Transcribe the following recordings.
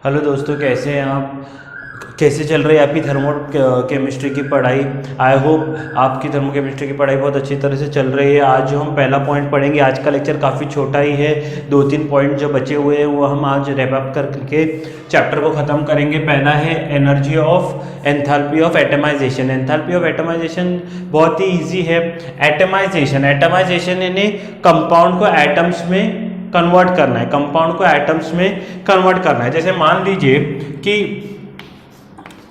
Hello दोस्तों, कैसे हैं आप? कैसे चल रही है आपकी थर्मो केमिस्ट्री की पढ़ाई? आई होप आपकी थर्मो केमिस्ट्री की पढ़ाई बहुत अच्छी तरह से चल रही है। आज जो हम पहला पॉइंट पढ़ेंगे, आज का लेक्चर काफ़ी छोटा ही है, 2-3 पॉइंट जो बचे हुए हैं वो हम आज रैप अप करके चैप्टर को ख़त्म करेंगे। पहला है energy of enthalpy of atomization. Enthalpy of atomization बहुत ही ईजी है। एटमाइजेशन यानी कंपाउंड को एटम्स में कन्वर्ट करना है, कंपाउंड को एटम्स में कन्वर्ट करना है। जैसे मान लीजिए कि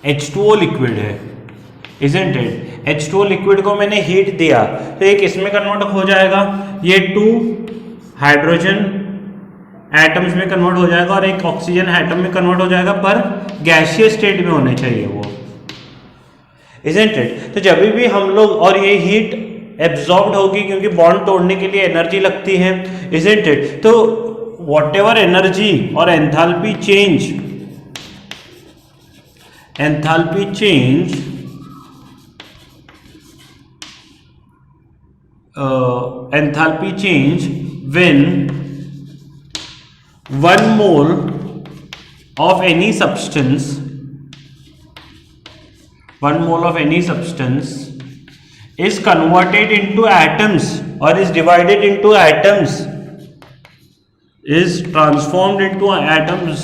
H2O लिक्विड है, इजंट इट? H2O लिक्विड को मैंने हीट दिया तो एक इसमें कन्वर्ट हो जाएगा, ये 2 हाइड्रोजन एटम्स में कन्वर्ट हो जाएगा और एक ऑक्सीजन एटम में कन्वर्ट हो जाएगा, पर गैसियस स्टेट में होने चाहिए वो, इजंट इट? तो जब भी हम लोग, और ये हीट एब्जॉर्ब्ड होगी क्योंकि बॉन्ड तोड़ने के लिए एनर्जी लगती है, इजंट इट? तो व्हाटएवर एनर्जी और enthalpy change when 1 mole of any substance is converted into atoms or is divided into atoms, is transformed into atoms,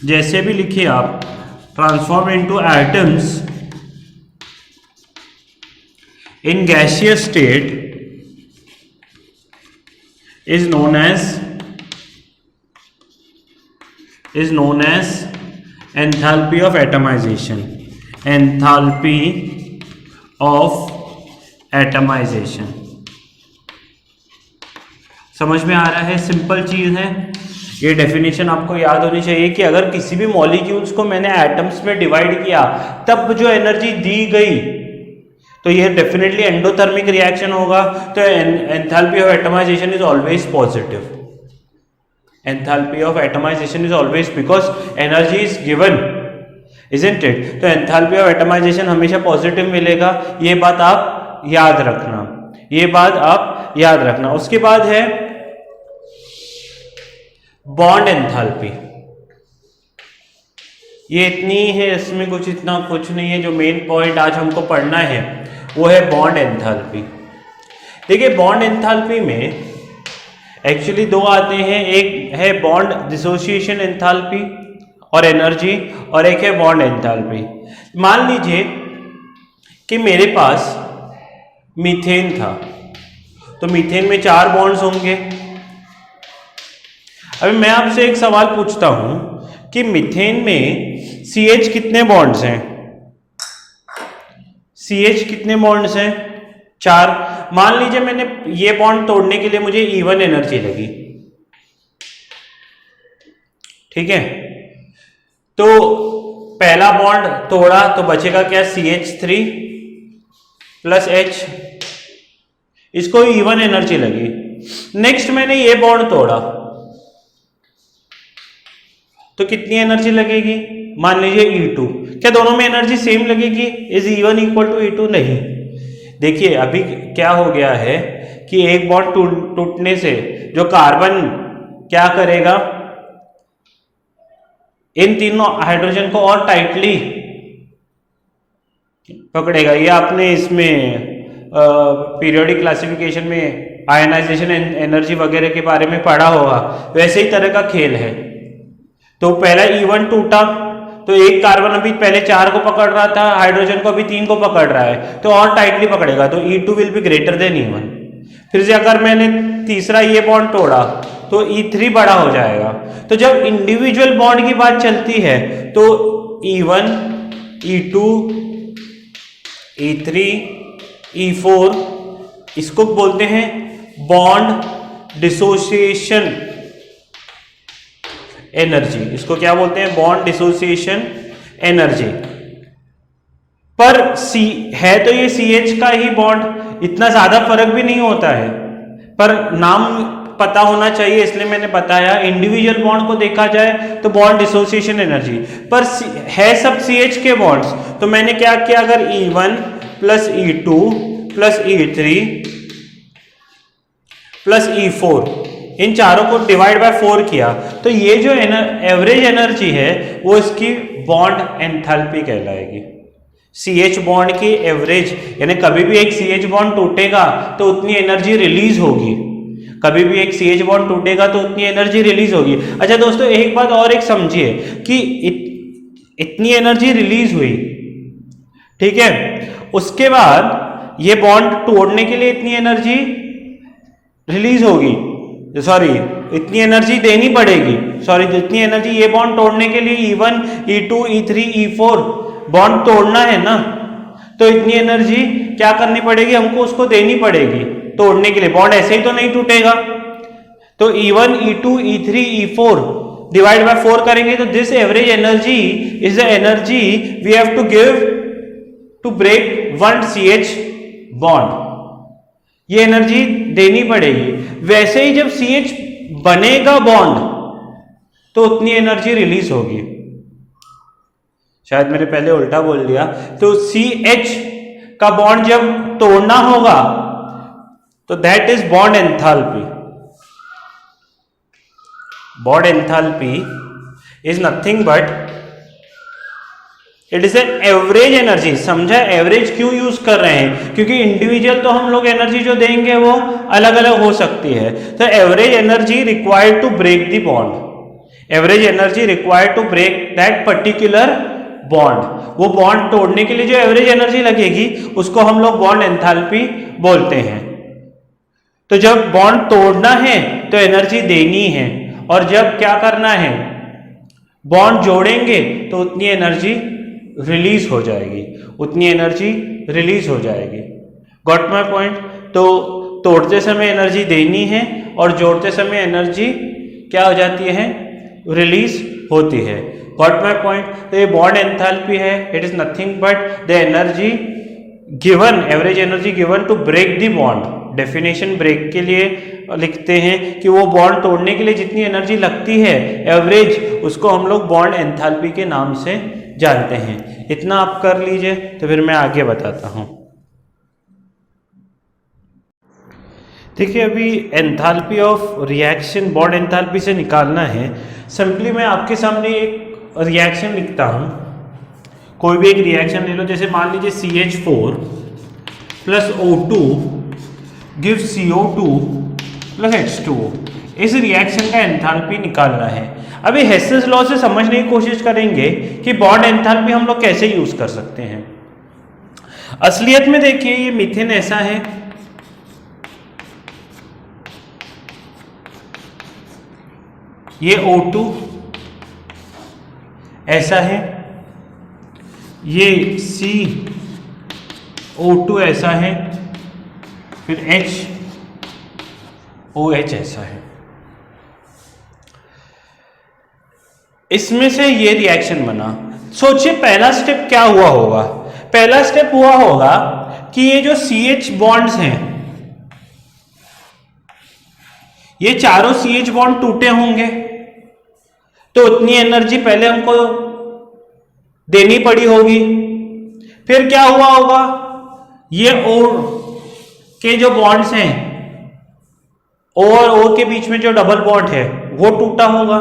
जैसे भी लिखिए आप, transformed into atoms in gaseous state is known as enthalpy of atomization. Enthalpy of atomization. समझ में आ रहा है? Simple चीज है ये। डेफिनेशन आपको याद होनी चाहिए कि अगर किसी भी मॉलिक्यूल्स को मैंने एटम्स में डिवाइड किया तब जो एनर्जी दी गई तो ये डेफिनेटली एंडोथर्मिक रिएक्शन होगा। तो enthalpy of atomization is always positive. Enthalpy of atomization is always because energy is given, isn't it? तो एंथैल्पी ऑफ एटमाइजेशन हमेशा पॉजिटिव मिलेगा। ये बात आप याद रखना। उसके बाद है बॉन्ड एंथैल्पी। ये इतनी है, इसमें इतना कुछ नहीं है। जो मेन पॉइंट आज हमको पढ़ना है वो है बॉन्ड एंथैल्पी। देखिए, बॉन्ड एंथैल्पी में एक्चुअली 2 आते हैं। एक है बॉन्ड डिसोसिएशन एंथैल्पी और एनर्जी, और एक है बॉन्ड एंथैल्पी। मान लीजिए कि मेरे पास मीथेन था, तो मीथेन में 4 बॉन्ड्स होंगे। अभी मैं आपसे एक सवाल पूछता हूं कि मीथेन में CH कितने बॉन्ड्स हैं? CH कितने बॉन्ड्स हैं? 4। मान लीजिए मैंने ये बॉन्ड तोड़ने के लिए मुझे E1 एनर्जी लगी, ठीक है? तो पहला बॉन्ड तोड़ा तो बचेगा क्या? CH3 प्लस H, इसको E1 एनर्जी लगी। नेक्स्ट मैंने ये बॉन्ड तोड़ा तो कितनी एनर्जी लगेगी? मान लीजिए E2। क्या दोनों में एनर्जी सेम लगेगी? Is E1 equal to E2? नहीं। देखिए, अभी क्या हो गया है कि एक बॉन्ड टूटने से जो कार्बन क्या करेगा, इन तीनों हाइड्रोजन को और टाइटली पकड़ेगा। ये आपने इसमें पीरियोडिक क्लासिफिकेशन में आयनाइजेशन एनर्जी वगैरह के बारे में पढ़ा होगा। वैसे ही तरह का खेल है। तो पहला E1 टूटा तो एक कार्बन अभी पहले 4 को पकड़ रहा था, हाइड्रोजन को अभी 3 को पकड़ रहा है, तो और टाइटली पकड़ेगा, तो E2 will be greater than E1। फिर से अगर मैंने तीसरा ये बॉन्ड तोड़ा तो E3 बड़ा हो जाएगा। तो जब इंडिविजुअल बॉन्ड की बात चलती है तो E1, E2, E3, E4, इसको बोलते हैं बॉन्ड डिसोसिएशन एनर्जी। इसको क्या बोलते हैं? Bond dissociation energy. पर है तो ये CH का ही बॉन्ड, इतना ज्यादा फर्क भी नहीं होता है, पर नाम पता होना चाहिए इसलिए मैंने बताया। इंडिविजुअल बॉन्ड को देखा जाए तो बॉन्ड डिसोसिएशन एनर्जी, पर है सब CH के बॉन्ड्स। तो मैंने क्या किया, अगर E1 plus E2 plus E3 plus E4 इन चारों को डिवाइड बाय 4 किया तो ये जो एवरेज एनर्जी है वो इसकी बॉन्ड एंथैल्पी कहलाएगी। CH बॉन्ड की एवरेज, यानी कभी भी एक CH बॉन्ड टूटेगा तो उतनी एनर्जी रिलीज होगी, कभी भी एक CH बॉन्ड टूटेगा तो उतनी एनर्जी रिलीज होगी। अच्छा दोस्तों, एक बात और एक समझिए कि इतनी एनर्जी रिलीज हुई, ठीक है, उसके बाद ये बॉन्ड तोड़ने के लिए इतनी एनर्जी रिलीज होगी, सॉरी इतनी एनर्जी देनी पड़ेगी, सॉरी इतनी एनर्जी ये बॉन्ड तोड़ने के लिए E1 E2 E3 E4 bond तोड़ना है ना, तो इतनी एनर्जी क्या करनी पड़ेगी, हमको उसको देनी पड़ेगी तोड़ने के लिए। बॉन्ड ऐसे ही तो नहीं टूटेगा, तो E1 E2 E3 E4 divide by 4 करेंगे तो this average energy is the energy we have to give to break one CH bond, ये एनर्जी देनी पड़ेगी। वैसे ही जब CH बनेगा बॉन्ड तो उतनी एनर्जी रिलीज होगी, शायद मैंने पहले उल्टा बोल दिया, तो CH का बॉन्ड जब तोड़ना होगा तो that is bond enthalpy. Bond enthalpy is nothing but it is an average energy. समझा एवरेज क्यों यूज कर रहे हैं, क्योंकि इंडिविजुअल तो हम लोग एनर्जी जो देंगे वो अलग अलग हो सकती है। तो average energy required to break the bond, average energy required to break that particular bond, वो बॉन्ड तोड़ने के लिए जो एवरेज एनर्जी लगेगी उसको हम लोग बॉन्ड एंथैल्पी बोलते हैं। तो जब बॉन्ड तोड़ना है तो एनर्जी देनी है, और जब क्या करना है बॉन्ड जोड़ेंगे तो उतनी एनर्जी रिलीज हो जाएगी, उतनी एनर्जी रिलीज हो जाएगी। Got my point. तो तोड़ते समय एनर्जी देनी है और जोड़ते समय एनर्जी क्या हो जाती है, रिलीज होती है। Got my point. तो ये बॉन्ड एंथैल्पी है, it is nothing but the energy given, average energy given to break the bond. Definition break के लिए लिखते हैं कि वो बॉन्ड तोड़ने के लिए जितनी एनर्जी लगती है एवरेज, उसको हम लोग बॉन्ड एंथैल्पी के नाम से जानते हैं। इतना आप कर लीजिए तो फिर मैं आगे बताता हूं। देखिए अभी enthalpy of reaction bond enthalpy से निकालना है। सिंपली मैं आपके सामने एक रिएक्शन लिखता हूं, कोई भी एक रिएक्शन ले लो, जैसे मान लीजिए CH4 plus O2 give CO2 plus H2O। इस रिएक्शन का एंथैल्पी निकालना है। अभी हेसेस लॉ से समझने की कोशिश करेंगे कि बॉन्ड एंथैल्पी हम लोग कैसे यूज कर सकते हैं। असलियत में देखिए ये मीथेन ऐसा है, ये O2 ऐसा है, ये CO2 ऐसा है, फिर HOH ऐसा है। इसमें से ये रिएक्शन बना। सोचिए पहला स्टेप क्या हुआ होगा। पहला स्टेप हुआ होगा कि ये जो CH बॉन्ड्स हैं, ये चारों CH बॉन्ड टूटे होंगे, तो उतनी एनर्जी पहले हमको देनी पड़ी होगी। फिर क्या हुआ होगा, ये O के जो बॉन्ड्स हैं, O और O के बीच में जो डबल बॉन्ड है वो टूटा होगा,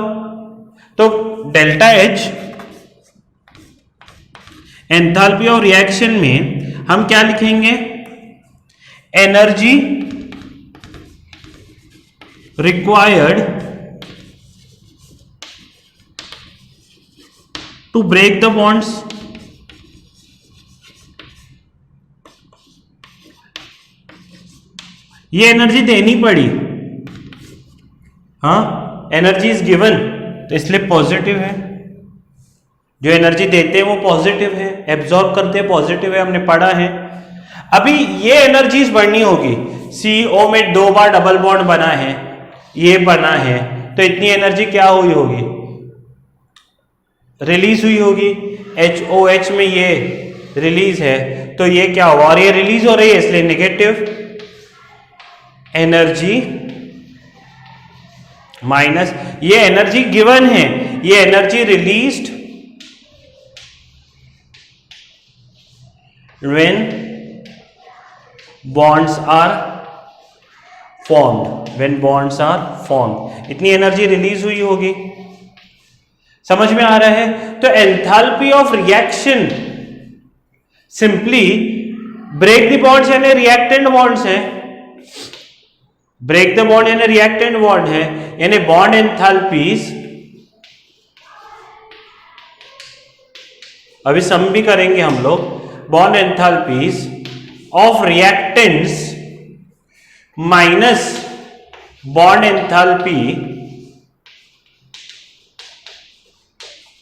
तो delta H enthalpy of reaction में हम क्या लिखेंगे, energy required to break the bonds ये एनर्जी देनी पड़ी, हाँ एनर्जी इज गिवन, तो इसलिए पॉजिटिव है। जो एनर्जी देते हैं वो पॉजिटिव है, एब्जॉर्ब करते हैं पॉजिटिव है, हमने पढ़ा है। अभी ये एनर्जीज बढ़नी होगी। CO में 2 बार डबल बॉन्ड बना है, ये बना है, तो इतनी एनर्जी क्या हुई होगी, रिलीज हुई होगी। HOH में ये रिलीज है, तो ये क्या हुआ, और ये रिलीज हो रही है इसलिए नेगेटिव एनर्जी माइनस ये एनर्जी गिवन है, ये energy released when bonds are formed, when bonds are formed, इतनी एनर्जी रिलीज हुई होगी। समझ में आ रहा है? तो enthalpy of reaction simply break the bonds यानी रिएक्टेंट बॉन्ड्स है, ब्रेक द बॉन्ड यानी रिएक्टेंट बॉन्ड है, यानी बॉन्ड एंथैल्पीज, अभी सम भी करेंगे हम लोग, bond enthalpies of reactants minus bond enthalpy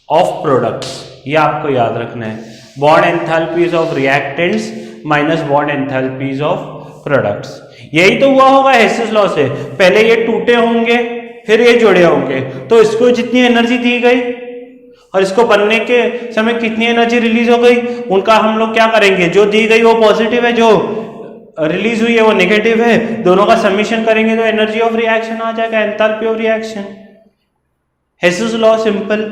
of products, ये आपको याद रखना है, bond enthalpies of reactants minus bond enthalpies of products. यही तो हुआ होगा हेसिस लॉ से, पहले ये टूटे होंगे फिर ये जुड़े होंगे, तो इसको जितनी एनर्जी दी गई और इसको बनने के समय कितनी एनर्जी रिलीज हो गई, उनका हम लोग क्या करेंगे, जो दी गई वो पॉजिटिव है, जो रिलीज हुई है वो नेगेटिव है, दोनों का समीशन करेंगे तो एनर्जी ऑफ रिएक्शन आ जाएगा, enthalpy of reaction, Hess's law simple.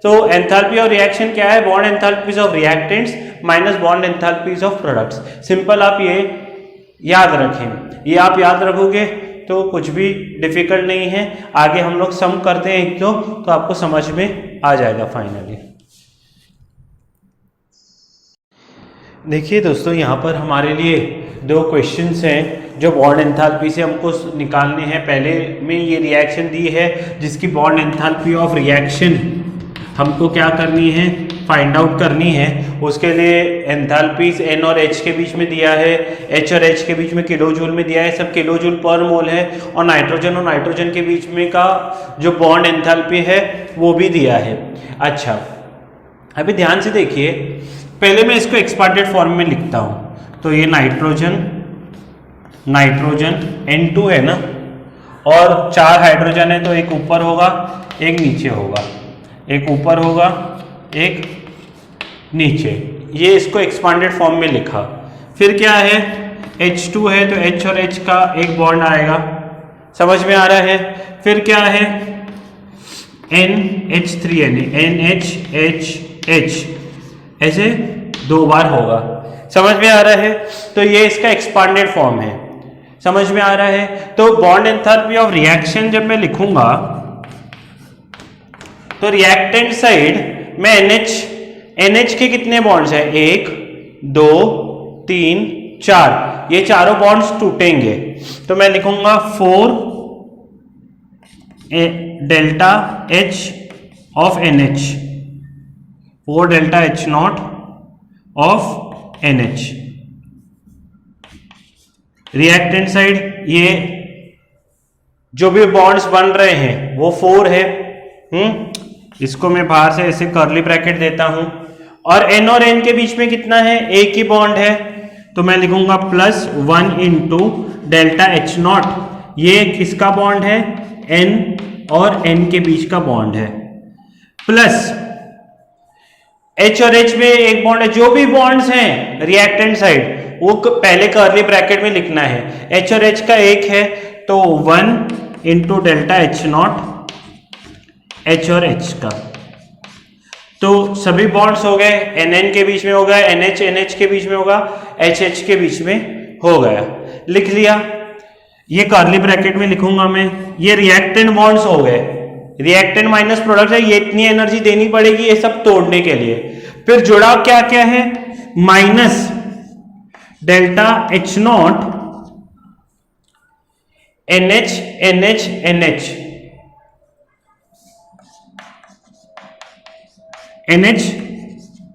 तो एंथैल्पी ऑफ रिएक्शन क्या है, bond enthalpies of reactants minus bond enthalpies of products. Simple आप ये याद रखें, ये आप याद रखोगे तो कुछ भी डिफिकल्ट नहीं है, आगे हम लोग सम करते हैं एक दो तो आपको समझ में आ जाएगा फाइनली। देखिए दोस्तों, यहाँ पर हमारे लिए दो क्वेश्चंस हैं जो बॉन्ड एंथैल्पी से हमको निकालने हैं। पहले में ये रिएक्शन दी है जिसकी बॉन्ड एंथैल्पी ऑफ रिएक्शन हमको क्या करनी है, फाइंड आउट करनी है। उसके लिए एंथैल्पीज N और H के बीच में दिया है, H और H के बीच में किलो जूल में दिया है, सब किलो जूल पर मोल है, और नाइट्रोजन के बीच में का जो बॉन्ड एंथैल्पी है वो भी दिया है। अच्छा, अभी ध्यान से देखिए, पहले मैं इसको एक्सपांडेड फॉर्म में लिखता हूँ। तो ये नाइट्रोजन N2 है ना, और 4 हाइड्रोजन है, तो एक ऊपर होगा एक नीचे होगा, एक ऊपर होगा एक नीचे, ये इसको एक्सपांडेड फॉर्म में लिखा। फिर क्या है, H2 है तो H और H का एक बॉन्ड आएगा, समझ में आ रहा है। फिर क्या है, NH3 NHH, ऐसे 2 बार होगा, समझ में आ रहा है। तो ये इसका एक्सपांडेड फॉर्म है, समझ में आ रहा है। तो बॉन्ड एंथैल्पी ऑफ रिएक्शन जब मैं लिखूंगा तो रिएक्टेंट साइड में NH के कितने बॉन्ड्स हैं, 1 2 3 4, ये चारों बॉन्ड्स टूटेंगे। तो मैं लिखूंगा 4 delta H of NH, 4 delta H not of NH। Reactant side ये जो भी बॉन्ड्स बन रहे हैं वो 4 है, इसको मैं बाहर से ऐसे कर्ली ब्रैकेट देता हूं। और N और N के बीच में कितना है, एक ही बॉन्ड है, तो मैं लिखूंगा +1 इंटू डेल्टा H नॉट, ये किसका बॉन्ड है, N और N के बीच का बॉन्ड है, प्लस H और H में एक बॉन्ड है। जो भी बॉन्ड्स हैं रिएक्टेंट साइड वो पहले कर्ली ब्रैकेट में लिखना है। H और H का एक है तो 1 into delta H not H और H का, तो सभी बॉन्ड्स हो गए, NN के बीच में होगा, NH NH के बीच में होगा, HH के बीच में हो गया, लिख लिया। ये कर्ली ब्रैकेट में लिखूंगा मैं, ये रिएक्टेंट बॉन्ड्स हो गए, रिएक्टेंट माइनस प्रोडक्ट है, ये इतनी एनर्जी देनी पड़ेगी ये सब तोड़ने के लिए। फिर जुड़ाव क्या क्या है, minus delta H not NH NH NH, NH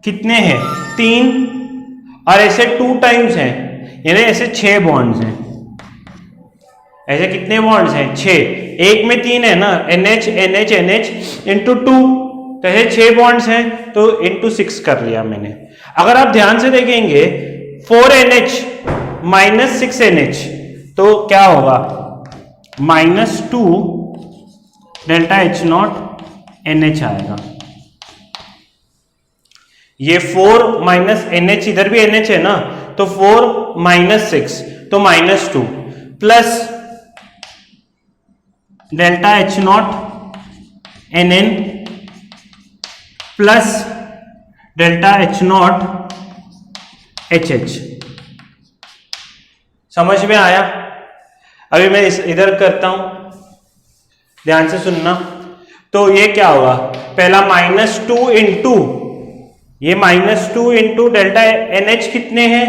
कितने हैं, 3, और ऐसे 2 टाइम्स हैं, यानी ऐसे 6 बॉन्ड्स हैं। ऐसे कितने बॉन्ड्स हैं, 6, एक में 3 है ना, NH NH NH इंटू 2, तो ऐसे 6 बॉन्ड्स हैं, तो इंटू 6 कर लिया मैंने। अगर आप ध्यान से देखेंगे 4NH माइनस 6NH, तो क्या होगा, -2 डेल्टा H नॉट NH आएगा। ये 4 माइनस NH, इधर भी NH है ना, तो 4 माइनस 6 तो -2, plus delta H not NN plus delta H not HH। समझ में आया। अभी मैं इधर करता हूं, ध्यान से सुनना। तो ये क्या होगा, पहला -2 इंटू ये -2 इंटू डेल्टा NH कितने हैं,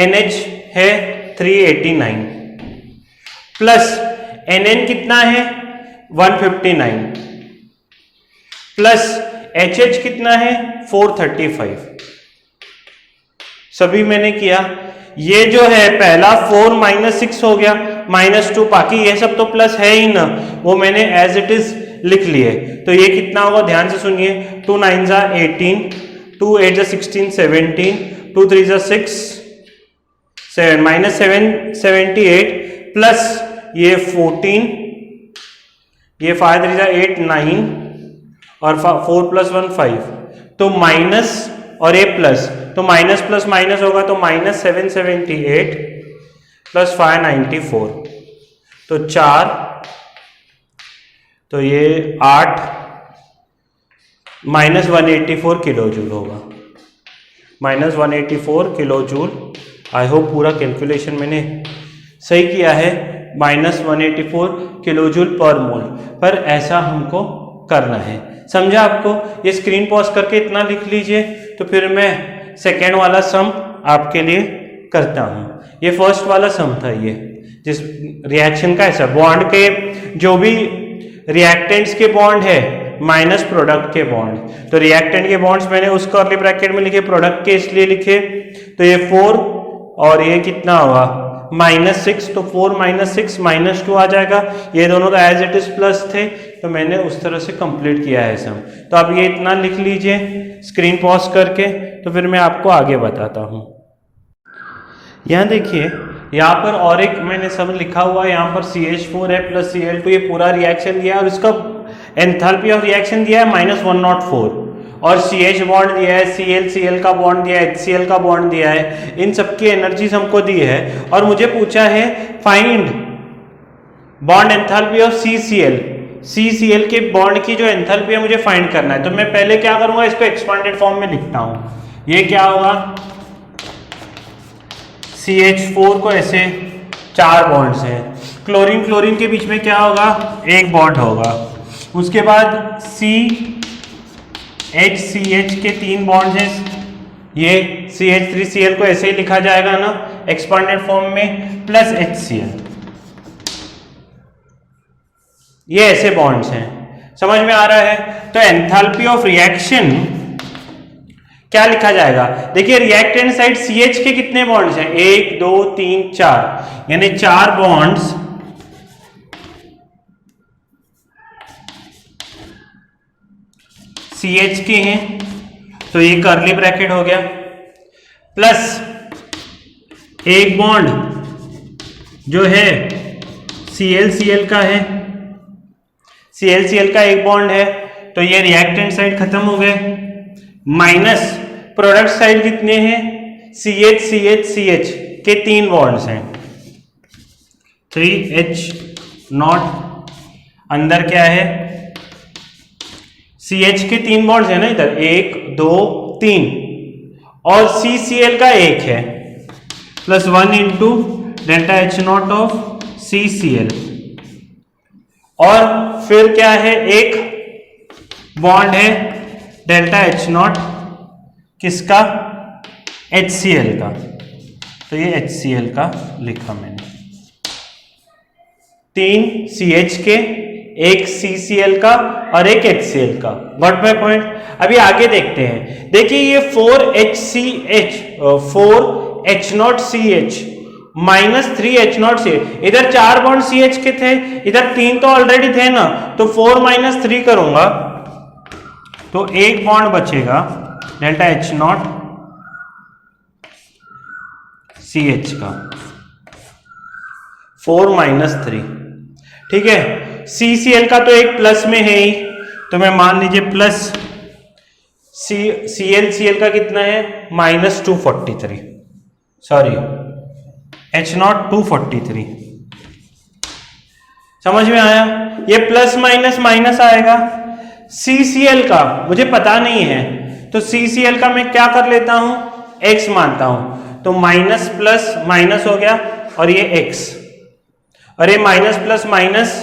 NH है 389 प्लस NN कितना है 159 प्लस HH कितना है 435। सभी मैंने किया। ये जो है पहला 4 - 6 हो गया, -2, बाकी ये सब तो प्लस है ही ना, वो मैंने एज इट इज लिख लिए। तो ये कितना होगा, ध्यान से सुनिए, 2 9 जा 18, 2 8 जा 16 17, 2 3 जा 6 7 -778 प्लस ये 14, ये 5 3 जा 8 9 और 4 + 1 5, तो माइनस और ये प्लस, तो माइनस प्लस माइनस होगा तो -778 प्लस 594, तो 4, तो ये 8 -184 किलो जूल होगा, -184 किलो जूल। आई होप पूरा कैलकुलेशन मैंने सही किया है, -184 किलो जूल पर मोल। पर ऐसा हमको करना है, समझा आपको? ये स्क्रीन पॉज करके इतना लिख लीजिए, तो फिर मैं सेकेंड वाला सम आपके लिए करता हूं। ये फर्स्ट वाला सम था, ये जिस रिएक्शन का ऐसा बॉन्ड के जो भी रिएक्टेंट्स के बॉन्ड है माइनस प्रोडक्ट के बॉन्ड, तो रिएक्टेंट के बॉन्ड्स मैंने उस कर्ली ब्रैकेट में लिखे, प्रोडक्ट के इसलिए लिखे। तो ये 4 और ये कितना होगा -6, तो 4 - 6 -2 आ जाएगा। ये दोनों तो एज इट इज प्लस थे, तो मैंने उस तरह से कंप्लीट किया है सम। तो अब ये इतना लिख लीजिए स्क्रीन पॉज करके, तो फिर मैं आपको आगे बताता हूँ। यहाँ देखिए, यहाँ पर और एक मैंने सब लिखा हुआ है, यहाँ पर CH4 है प्लस Cl2, ये पूरा रिएक्शन दिया है और इसका एंथैल्पी ऑफ रिएक्शन दिया है -104, और CH बॉन्ड दिया है, Cl का बॉन्ड दिया है, HCl का बॉन्ड दिया है, इन सबकी एनर्जीज हमको दी है। और मुझे पूछा है find bond enthalpy of CCl के बॉन्ड की जो एंथैल्पी है मुझे फाइंड करना है। तो मैं पहले क्या करूंगा, इसको एक्सपांडेड फॉर्म में लिखता हूं। ये क्या होगा, CH4 को ऐसे 4 बॉन्ड्स हैं, क्लोरीन क्लोरीन के बीच में क्या होगा, एक बॉन्ड होगा। उसके बाद CH के 3 बॉन्ड्स हैं, ये CH3Cl को ऐसे ही लिखा जाएगा ना एक्सपांडेड फॉर्म में, प्लस HCl, ये ऐसे बॉन्ड्स हैं। समझ में आ रहा है? तो एंथैल्पी ऑफ रिएक्शन क्या लिखा जाएगा, देखिए रिएक्टेंट साइड CH के कितने बॉन्ड्स हैं, 1 2 3 4, यानी 4 बॉन्ड्स CH के हैं, तो ये कर्ली ब्रैकेट हो गया, प्लस एक बॉन्ड जो है Cl का है, Cl का एक बॉन्ड है, तो ये रिएक्टेंट साइड खत्म हो गए, माइनस प्रोडक्ट साइड कितने हैं, CH के 3 बॉन्ड्स हैं, 3H0, अंदर क्या है, CH के 3 बॉन्ड्स है ना इधर, 1 2 3, और CCl का एक है, plus 1 into delta H0 of CCl, और फिर क्या है, एक बॉन्ड है डेल्टा H0 किसका, HCl का, तो ये HCl का लिखा मैंने, 3 CH के, एक CCl का और एक HCl का। Got my point? अभी आगे देखते हैं। देखिए ये 4H0CH माइनस 3H0CH, इधर 4 बॉन्ड CH के थे, इधर 3 तो ऑलरेडी थे ना, तो 4 - 3 करूंगा तो एक बॉन्ड बचेगा डेल्टा H0 CH का, 4 - 3, ठीक है। CCl का तो एक प्लस में है ही, तो मैं मान लीजिए प्लस Cl का कितना है, -243, सॉरी H0 243, समझ में आया? ये प्लस माइनस माइनस आएगा। CCl का मुझे पता नहीं है, तो CCl का मैं क्या कर लेता हूं, x मानता हूं, तो माइनस प्लस माइनस हो गया और ये x, और ये माइनस प्लस माइनस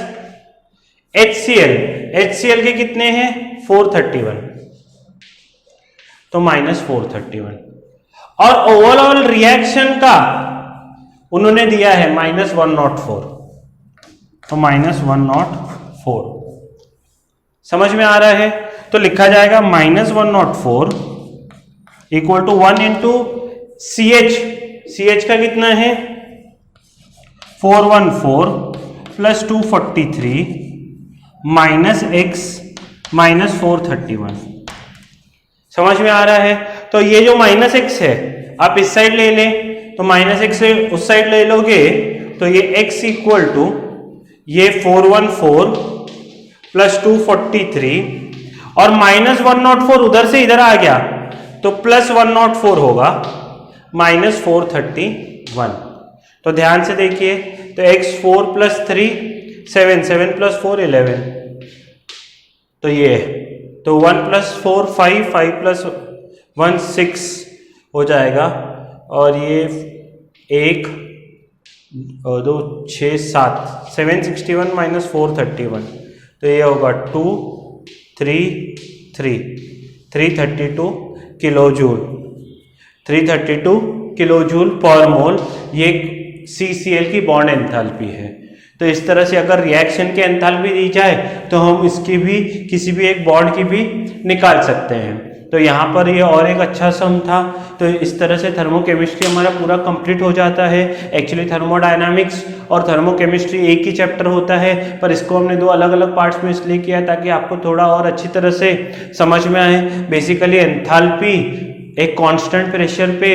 HCl के कितने हैं 431, तो माइनस 431। और ओवरऑल रिएक्शन का उन्होंने दिया है माइनस 104, तो माइनस 104 समझ में आ रहा है। तो लिखा जाएगा minus 104 equal to 1 into CH का कितना है 414 प्लस 243 माइनस x माइनस 431। समझ में आ रहा है। तो ये जो माइनस x है आप इस साइड ले लें, तो माइनस x से उस साइड ले लोगे तो ये x इक्वल टू ये 414 प्लस 243 और माइनस 104 उधर से इधर आ गया तो प्लस 104 होगा माइनस 431। तो ध्यान से देखिए, तो x 4 प्लस 3 7, 7 प्लस 4 11, तो ये तो 1 प्लस 4 5, 5 प्लस 1 6 हो जाएगा, और ये 1 2 6 7 761 माइनस 431, तो ये होगा 2 3 3 332 किलो जूल, 332 किलो जूल पर मोल ये CCl की बॉन्ड एंथैल्पी है। तो इस तरह से अगर रिएक्शन की एंथैल्पी दी जाए तो हम इसकी भी किसी भी एक बॉन्ड की भी निकाल सकते हैं। तो यहाँ पर ये और एक अच्छा सम था। तो इस तरह से थर्मोकेमिस्ट्री हमारा पूरा कंप्लीट हो जाता है। एक्चुअली थर्मोडायनामिक्स और थर्मोकेमिस्ट्री एक ही चैप्टर होता है, पर इसको हमने दो अलग अलग पार्ट्स में इसलिए किया ताकि आपको थोड़ा और अच्छी तरह से समझ में आए। बेसिकली एंथैल्पी एक कांस्टेंट प्रेशर पे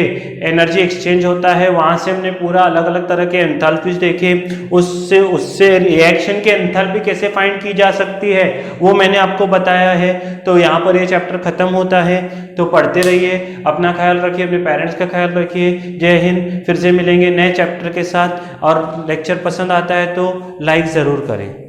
एनर्जी एक्सचेंज होता है, वहां से हमने पूरा अलग अलग तरह के एंथैल्पीज देखे, उससे रिएक्शन की एंथैल्पी कैसे फाइंड की जा सकती है वो मैंने आपको बताया है। तो यहाँ पर ये चैप्टर खत्म होता है। तो पढ़ते रहिए, अपना ख्याल रखिए, अपने पेरेंट्स का ख्याल रखिए। जय हिंद। फिर से मिलेंगे नए चैप्टर के साथ, और लेक्चर पसंद आता है तो लाइक ज़रूर करें।